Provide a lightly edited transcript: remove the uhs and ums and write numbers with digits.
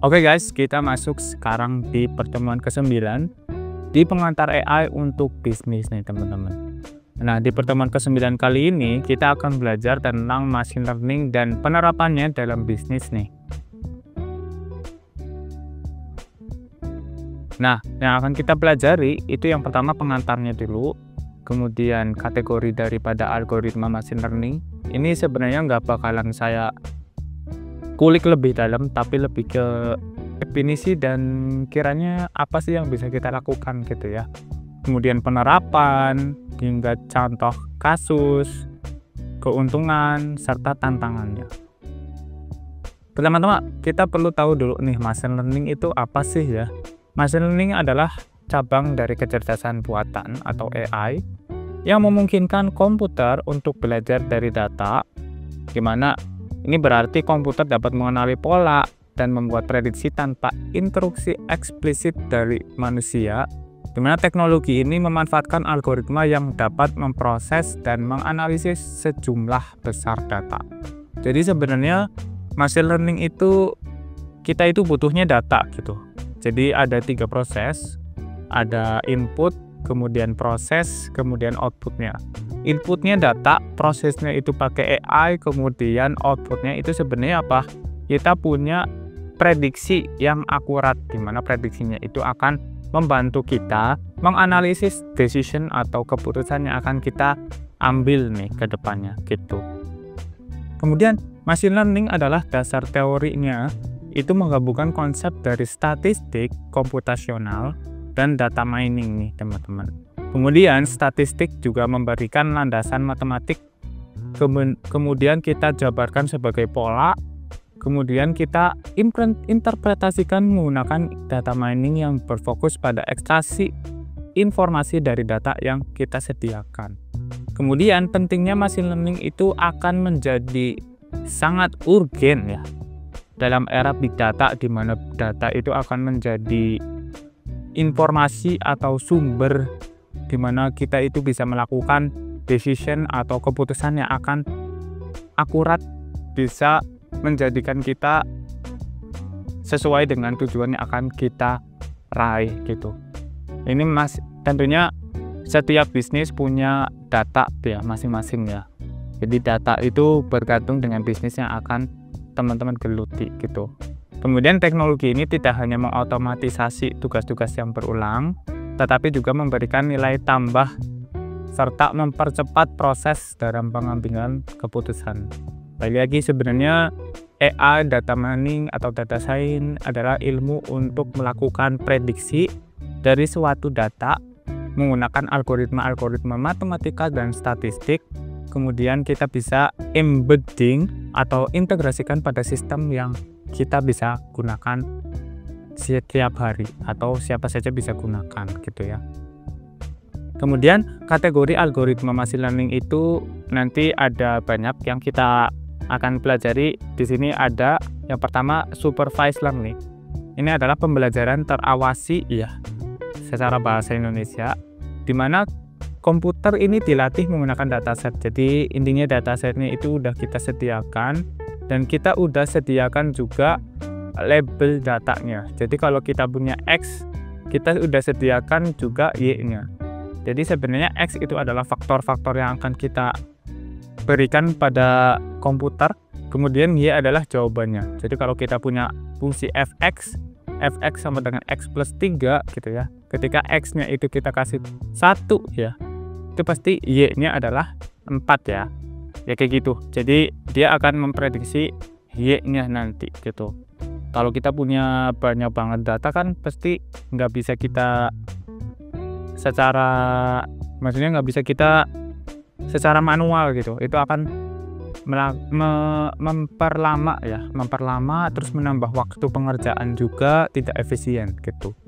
Oke guys, kita masuk sekarang di pertemuan ke-9 di pengantar AI untuk bisnis nih teman-teman. Nah, di pertemuan ke-9 kali ini kita akan belajar tentang machine learning dan penerapannya dalam bisnis nih. Nah, yang akan kita pelajari itu yang pertama pengantarnya dulu, kemudian kategori daripada algoritma machine learning. Ini sebenarnya nggak bakalan saya kulik lebih dalam, tapi lebih ke definisi dan kiranya apa sih yang bisa kita lakukan gitu ya. Kemudian penerapan, hingga contoh kasus, keuntungan, serta tantangannya. Pertama-tama kita perlu tahu dulu nih, machine learning itu apa sih ya. Machine learning adalah cabang dari kecerdasan buatan atau AI yang memungkinkan komputer untuk belajar dari data, dimana ini berarti komputer dapat mengenali pola dan membuat prediksi tanpa instruksi eksplisit dari manusia, di mana teknologi ini memanfaatkan algoritma yang dapat memproses dan menganalisis sejumlah besar data. Jadi sebenarnya machine learning itu kita itu butuhnya data gitu. Jadi ada 3 proses, ada input, kemudian proses, kemudian outputnya. Inputnya data, prosesnya itu pakai AI, kemudian outputnya itu sebenarnya apa? Kita punya prediksi yang akurat, di mana prediksinya itu akan membantu kita menganalisis decision atau keputusan yang akan kita ambil nih ke depannya gitu. Kemudian machine learning adalah dasar teorinya itu menggabungkan konsep dari statistik, komputasional, dan data mining nih teman-teman. Kemudian statistik juga memberikan landasan matematik, kemudian kita jabarkan sebagai pola, kemudian kita interpretasikan menggunakan data mining yang berfokus pada ekstraksi informasi dari data yang kita sediakan. Kemudian pentingnya machine learning itu akan menjadi sangat urgen ya dalam era big data, di mana data itu akan menjadi informasi atau sumber di mana kita itu bisa melakukan decision atau keputusan yang akan akurat, bisa menjadikan kita sesuai dengan tujuan yang akan kita raih gitu. Ini tentunya setiap bisnis punya data ya masing-masing ya. Jadi data itu bergantung dengan bisnis yang akan teman-teman geluti gitu. Kemudian teknologi ini tidak hanya mengautomatisasi tugas-tugas yang berulang, tetapi juga memberikan nilai tambah serta mempercepat proses dalam pengambilan keputusan. Lagi-lagi sebenarnya AI, data mining atau data science adalah ilmu untuk melakukan prediksi dari suatu data menggunakan algoritma-algoritma matematika dan statistik. Kemudian kita bisa embedding atau integrasikan pada sistem yang kita bisa gunakan setiap hari atau siapa saja bisa gunakan gitu ya. Kemudian kategori algoritma machine learning itu nanti ada banyak yang kita akan pelajari. Di sini ada yang pertama supervised learning. Ini adalah pembelajaran terawasi ya secara bahasa Indonesia, di mana komputer ini dilatih menggunakan dataset. Jadi intinya datasetnya itu udah kita sediakan dan kita udah sediakan juga label datanya. Jadi kalau kita punya X, kita udah sediakan juga Y-nya. Jadi sebenarnya X itu adalah faktor-faktor yang akan kita berikan pada komputer, kemudian Y adalah jawabannya. Jadi kalau kita punya fungsi fx sama dengan X plus 3 gitu ya. Ketika X-nya itu kita kasih 1 ya, itu pasti Y-nya adalah 4 ya. Ya kayak gitu. Jadi dia akan memprediksi Y-nya nanti gitu. Kalau kita punya banyak banget data kan pasti nggak bisa kita secara manual gitu. Itu akan memperlama terus menambah waktu pengerjaan juga tidak efisien gitu.